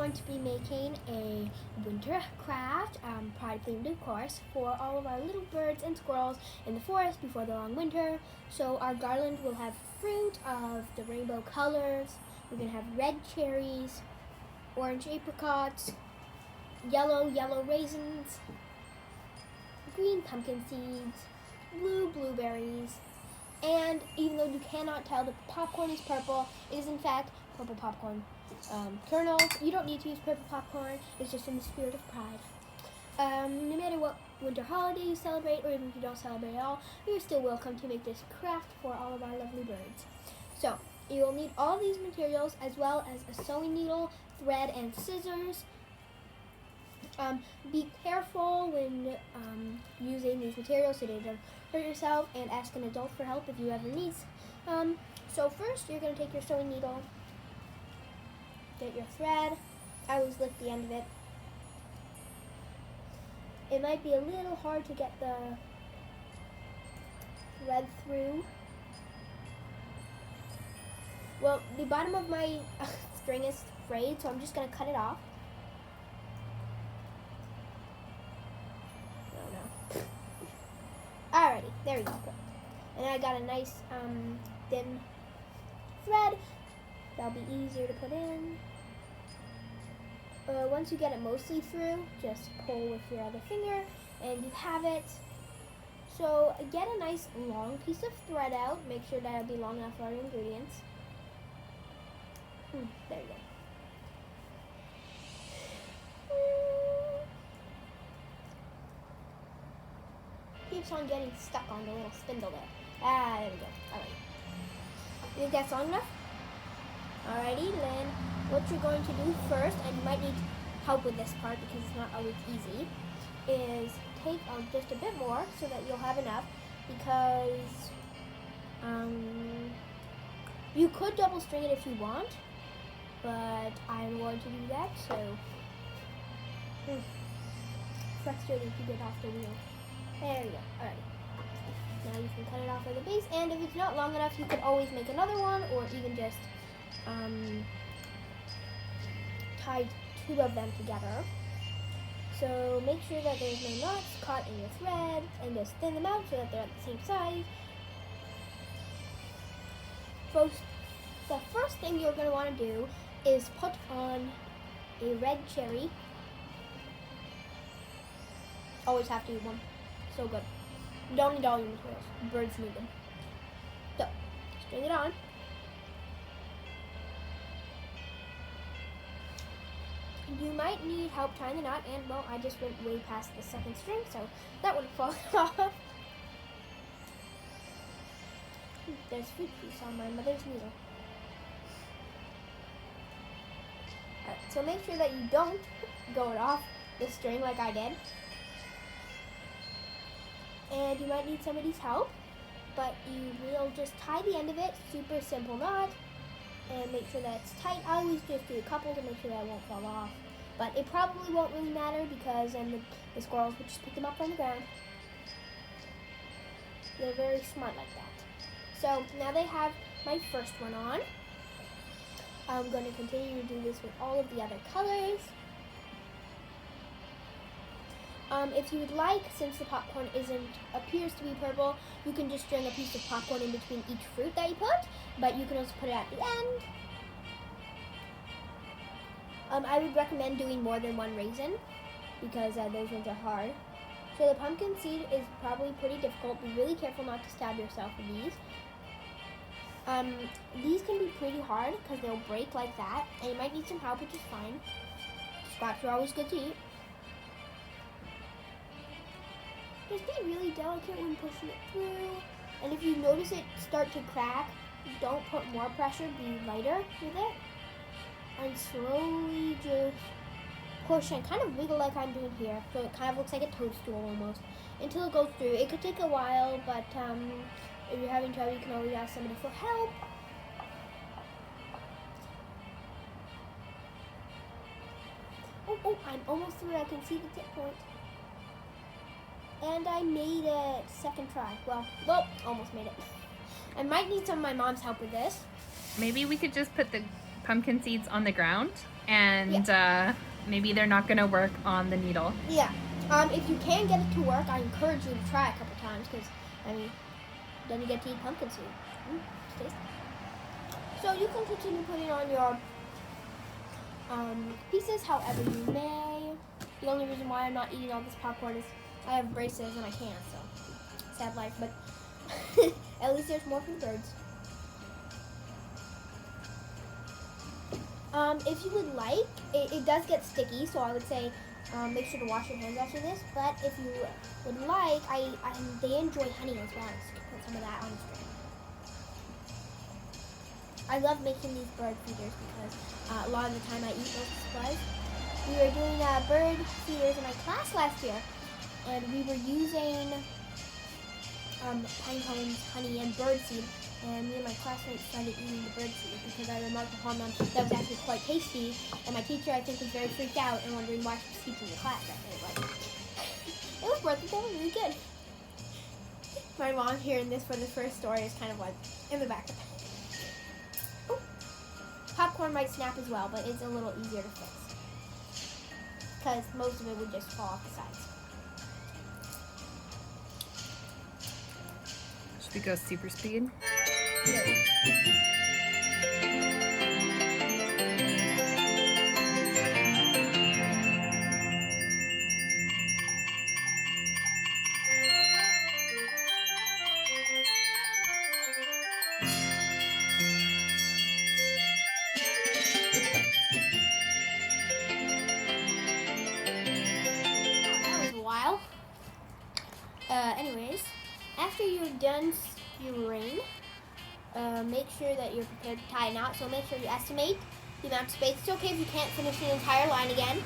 going to be making a winter craft, pride themed of course, for all of our little birds and squirrels in the forest before the long winter. So our garland will have fruit of the rainbow colors. We're going to have red cherries, orange apricots, yellow raisins, green pumpkin seeds, blue blueberries, and even though you cannot tell the popcorn is purple, it is in fact purple popcorn kernels. You don't need to use purple popcorn, it's just in the spirit of pride. No matter what winter holiday you celebrate, or even if you don't celebrate at all, you're still welcome to make this craft for all of our lovely birds. So, you will need all these materials as well as a sewing needle, thread, and scissors. Be careful when using these materials so that you don't hurt yourself, and ask an adult for help if you ever need. So first, you're going to take your sewing needle, get your thread. I always lift the end of it. It might be a little hard to get the thread through. Well, the bottom of my string is frayed, so I'm just going to cut it off. Alrighty, there we go. And I got a nice thin thread. That'll be easier to put in. Once you get it mostly through, just pull with your other finger and you have it. So get a nice long piece of thread out. Make sure that it'll be long enough for our ingredients. There you go. Keeps on getting stuck on the little spindle there. There we go. Alright. You think that's long enough? Alrighty, then what you're going to do first, and you might need help with this part because it's not always easy, is take just a bit more so that you'll have enough, because you could double string it if you want, but I'm going to do that, so frustrating to get off the wheel. There we go. Alright. Now you can cut it off at the base, and if it's not long enough, you could always make another one, or even just tie two of them together. So make sure that there's no knots caught in your thread, and just thin them out so that they're at the same size. The first thing you're going to want to do is put on a red cherry. Always have to use one. So good. You don't need all your materials. Birds need them. So, string it on. You might need help tying the knot, and well, I just went way past the second string, so that would fall off. There's food piece on my mother's needle. Alright, so make sure that you don't go it off the string like I did. And you might need somebody's help, but you will just tie the end of it, super simple knot, and make sure that it's tight. I always just do a couple to make sure that it won't fall off, but it probably won't really matter because then the squirrels will just pick them up from the ground. They're very smart like that. So now they have my first one on. I'm going to continue to do this with all of the other colors. If you would like, since the popcorn appears to be purple, you can just string a piece of popcorn in between each fruit that you put, but you can also put it at the end. I would recommend doing more than one raisin, because those ones are hard. So the pumpkin seed is probably pretty difficult. Be really careful not to stab yourself with these. These can be pretty hard because they'll break like that, and you might need some help, which is fine. Scraps are always good to eat. Just be really delicate when pushing it through. And if you notice it start to crack, don't put more pressure, be lighter with it. And slowly just push and kind of wiggle like I'm doing here. So it kind of looks like a toadstool almost. Until it goes through. It could take a while, but if you're having trouble, you can always ask somebody for help. Oh, I'm almost through. I can see the tip point. And I made it second try. Well, almost made it. I might need some of my mom's help with this. Maybe we could just put the pumpkin seeds on the ground and maybe they're not going to work on the needle. Yeah. If you can get it to work, I encourage you to try a couple times because, I mean, then you get to eat pumpkin seed. It's tasty. So you can continue putting on your pieces however you may. The only reason why I'm not eating all this popcorn is I have braces and I can't, so sad life, but at least there's more for the birds. If you would like, it does get sticky, so I would say make sure to wash your hands after this. But if you would like, they enjoy honey as well, so you can put some of that on the string. I love making these bird feeders because a lot of the time I eat those supplies. We were doing bird feeders in my class last year, and we were using pine cones, honey, and bird seed. And me and my classmates started eating the bird seed because I remarked upon them that was actually quite tasty. And my teacher, I think, was very freaked out and wondering why she was teaching the class that day. But it was worth it. They were really good. My mom hearing this for the first story is kind of like in the back of the head. Popcorn might snap as well, but it's a little easier to fix because most of it would just fall off the sides. Should we go super speed? Yeah. Anyways, after you're done skewering, make sure that you're prepared to tie a knot. So make sure you estimate the amount of space. It's okay if you can't finish the entire line again.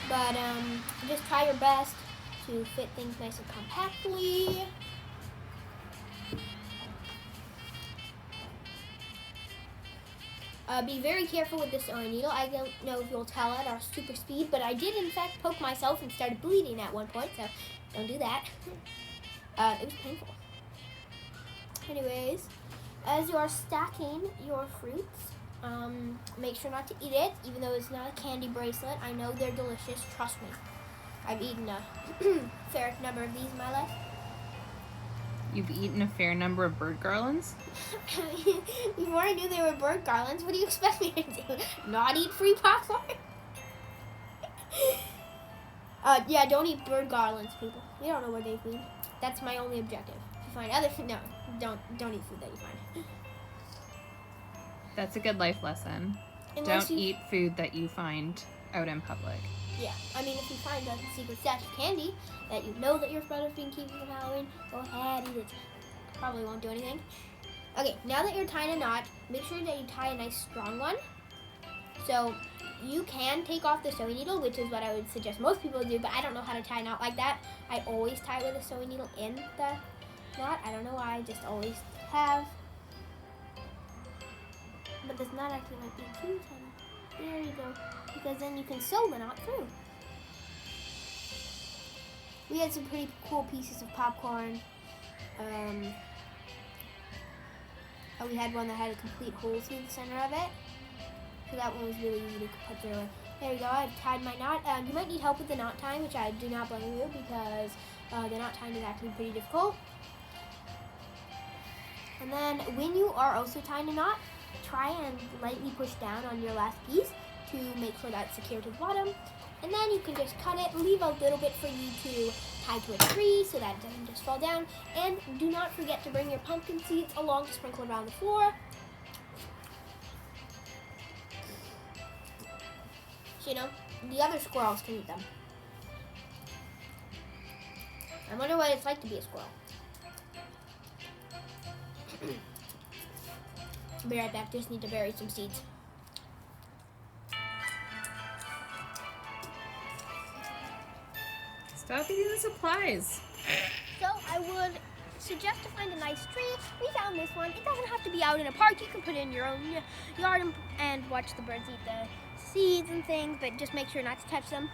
But just try your best to fit things nice and compactly. Be very careful with the sewing needle. I don't know if you'll tell at our super speed, but I did in fact poke myself and started bleeding at one point, so don't do that. It was painful. Anyways, as you are stacking your fruits, make sure not to eat it, even though it's not a candy bracelet. I know they're delicious, trust me. I've eaten a fair number of these in my life. You've eaten a fair number of bird garlands? Before I knew they were bird garlands, what do you expect me to do? Not eat free popcorn? Yeah, don't eat bird garlands, people. You don't know where they've been. That's my only objective. If you find other food, no, don't eat food that you find. That's a good life lesson. Don't eat food that you find out in public. Yeah, I mean, if you find a secret stash of candy that you know that your brother's been keeping from Halloween, go ahead, eat it. Probably won't do anything. Okay, now that you're tying a knot, make sure that you tie a nice strong one. So you can take off the sewing needle, which is what I would suggest most people do, but I don't know how to tie a knot like that. I always tie with a sewing needle in the knot. I don't know why, I just always have. But this knot actually might be too tiny. There you go. Because then you can sew the knot through. We had some pretty cool pieces of popcorn. We had one that had a complete hole through the center of it. So that one was really easy to put through. There we go, I've tied my knot. You might need help with the knot tying, which I do not blame you because the knot tying is actually pretty difficult. And then when you are also tying a knot, try and lightly push down on your last piece to make sure that's secure to the bottom. And then you can just cut it, leave a little bit for you to tie to a tree so that it doesn't just fall down. And do not forget to bring your pumpkin seeds along to sprinkle around the floor. So, you know, the other squirrels can eat them. I wonder what it's like to be a squirrel. I'll be right back, just need to bury some seeds. Stop eating the supplies. So I would suggest to find a nice tree. We found this one. It doesn't have to be out in a park. You can put it in your own yard and watch the birds eat the seeds and things, but just make sure not to touch them.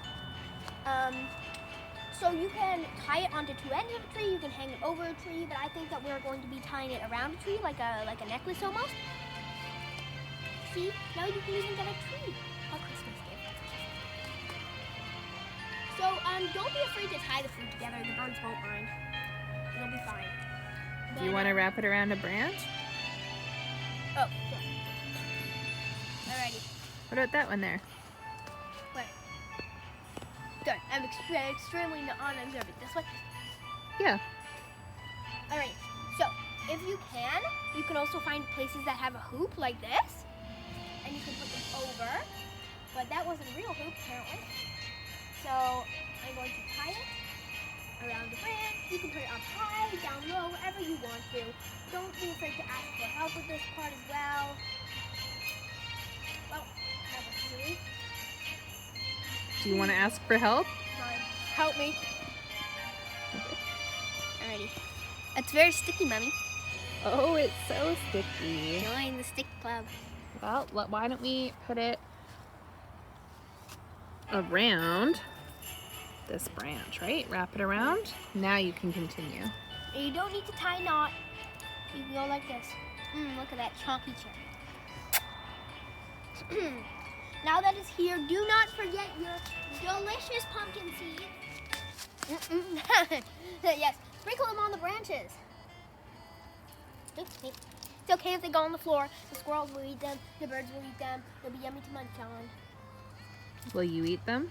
So you can tie it onto two ends of a tree. You can hang it over a tree, but I think that we're going to be tying it around a tree, like a necklace almost. See, now you can even get a tree. A Christmas gift. So, don't be afraid to tie the fruit together. The birds won't mind. It'll be fine. Do you want to wrap it around a branch? Oh, sure. Alrighty. What about that one there? Wait. Done. I'm extremely unobservant. This way? Yeah. Alright. So, if you can also find places that have a hoop like this. And you can put them over. But that wasn't a real hoop, apparently. So, I'm going to tie it around the branch. You can put it up high, down low, wherever you want to. Don't be afraid to ask for help with this part as well. Well, that was silly. Do you want to ask for help? Fine. Help me. Alrighty. It's very sticky, Mommy. Oh, it's so sticky. Join the stick club. Well, why don't we put it around this branch, right? Wrap it around. Now you can continue. You don't need to tie a knot. You can go like this. Look at that chunky chair. Now that it's here, do not forget your delicious pumpkin seeds. Yes, sprinkle them on the branches. It's okay if they go on the floor. The squirrels will eat them. The birds will eat them. They'll be yummy to munch on. Will you eat them?